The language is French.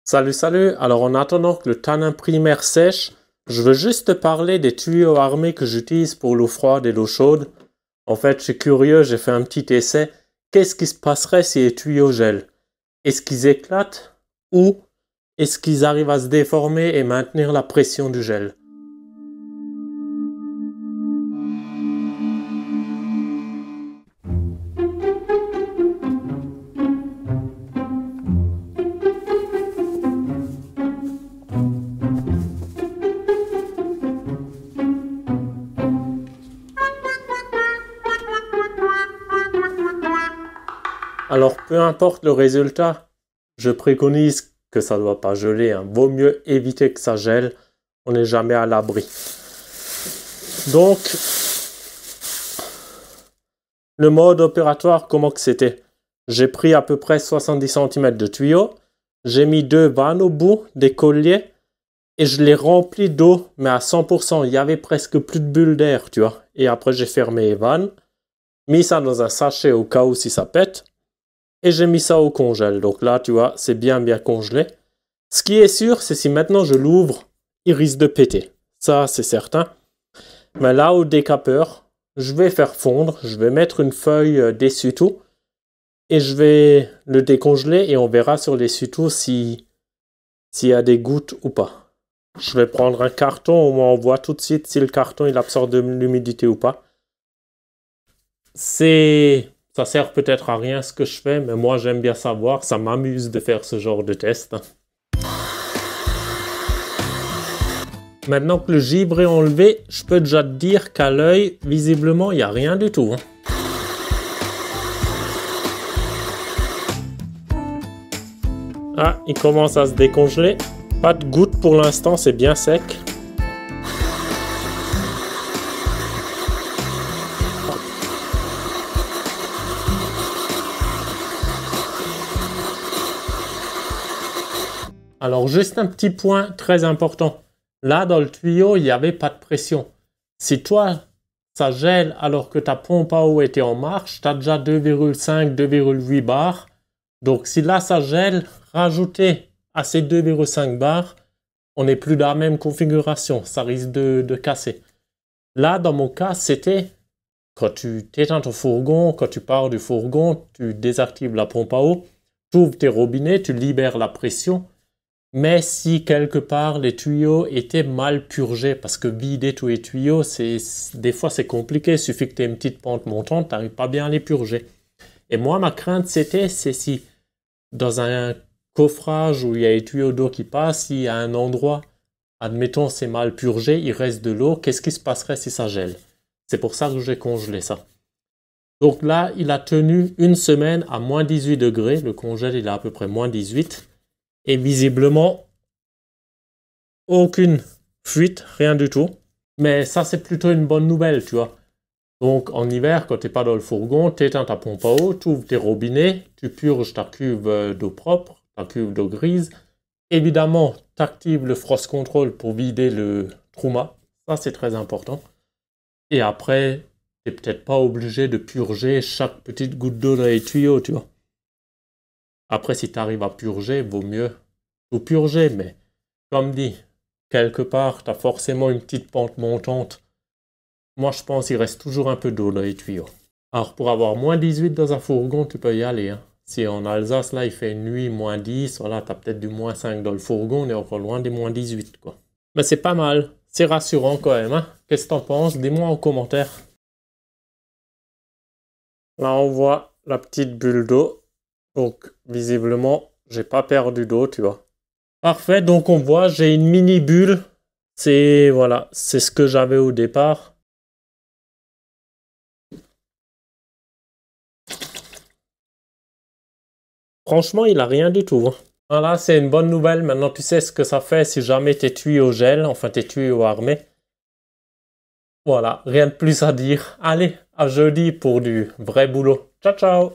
Salut, salut! Alors en attendant que le tanin primaire sèche, je veux juste te parler des tuyaux armés que j'utilise pour l'eau froide et l'eau chaude. En fait, je suis curieux, j'ai fait un petit essai. Qu'est-ce qui se passerait si les tuyaux gèlent? Est-ce qu'ils éclatent ou est-ce qu'ils arrivent à se déformer et maintenir la pression du gel? Alors, peu importe le résultat, je préconise que ça ne doit pas geler. Vaut mieux éviter que ça gèle. On n'est jamais à l'abri. Donc, le mode opératoire, comment que c'était? J'ai pris à peu près 70 cm de tuyaux. J'ai mis 2 vannes au bout, des colliers. Et je les remplis d'eau, mais à 100%. Il y avait presque plus de bulles d'air, tu vois. Et après, j'ai fermé les vannes. Mis ça dans un sachet au cas où si ça pète. Et j'ai mis ça au congèle. Donc là, tu vois, c'est bien congelé. Ce qui est sûr, c'est si maintenant je l'ouvre, il risque de péter. Ça, c'est certain. Mais là, au décapeur, je vais faire fondre. Je vais mettre une feuille d'essuie-tout. Et je vais le décongeler et on verra sur l'essuie-tout s'il y a des gouttes ou pas. Je vais prendre un carton, au moins on voit tout de suite si le carton il absorbe de l'humidité ou pas. Ça sert peut-être à rien ce que je fais, mais moi j'aime bien savoir, ça m'amuse de faire ce genre de test. Maintenant que le givre est enlevé, je peux déjà te dire qu'à l'œil, visiblement, il n'y a rien du tout. Ah, il commence à se décongeler. Pas de gouttes pour l'instant, c'est bien sec. Alors juste un petit point très important. Là dans le tuyau, il n'y avait pas de pression. Si toi, ça gèle alors que ta pompe à eau était en marche, tu as déjà 2,5, 2,8 bars. Donc si là ça gèle, rajoutez à ces 2,5 bars, on n'est plus dans la même configuration. Ça risque de casser. Là dans mon cas, c'était quand tu t'éteins ton fourgon, quand tu pars du fourgon, tu désactives la pompe à eau, tu ouvres tes robinets, tu libères la pression. Mais si quelque part les tuyaux étaient mal purgés, parce que vider tous les tuyaux, des fois c'est compliqué, il suffit que tu aies une petite pente montante, tu n'arrives pas bien à les purger. Et moi, ma crainte, c'est si dans un coffrage où il y a les tuyaux d'eau qui passent, il y a un endroit, admettons c'est mal purgé, il reste de l'eau, qu'est-ce qui se passerait si ça gèle? C'est pour ça que j'ai congelé ça. Donc là, il a tenu une semaine à moins 18 degrés, le congèle il est à peu près moins 18. Et visiblement, aucune fuite, rien du tout. Mais ça, c'est plutôt une bonne nouvelle, tu vois. Donc, en hiver, quand tu n'es pas dans le fourgon, tu éteins ta pompe à eau, tu ouvres tes robinets, tu purges ta cuve d'eau propre, ta cuve d'eau grise. Évidemment, tu actives le frost control pour vider le trauma. Ça, c'est très important. Et après, tu n'es peut-être pas obligé de purger chaque petite goutte d'eau dans les tuyaux, tu vois. Après, si tu arrives à purger, vaut mieux tout purger, mais comme dit, quelque part, tu as forcément une petite pente montante. Moi, je pense qu'il reste toujours un peu d'eau dans les tuyaux. Alors, pour avoir moins 18 dans un fourgon, tu peux y aller. Si en Alsace, là, il fait une nuit moins 10, voilà, tu as peut-être du moins 5 dans le fourgon, on est encore loin des moins 18, quoi. Mais c'est pas mal, c'est rassurant quand même. Qu'est-ce que t'en penses? Dis-moi en commentaire. Là, on voit la petite bulle d'eau. Donc, visiblement, j'ai pas perdu d'eau, tu vois. Parfait, donc on voit, j'ai une mini bulle. Voilà, c'est ce que j'avais au départ. Franchement, il a rien du tout. Voilà, c'est une bonne nouvelle. Maintenant, tu sais ce que ça fait si jamais tes tuyaux gèlent, enfin tes tuyaux armés. Voilà, rien de plus à dire. Allez, à jeudi pour du vrai boulot. Ciao, ciao!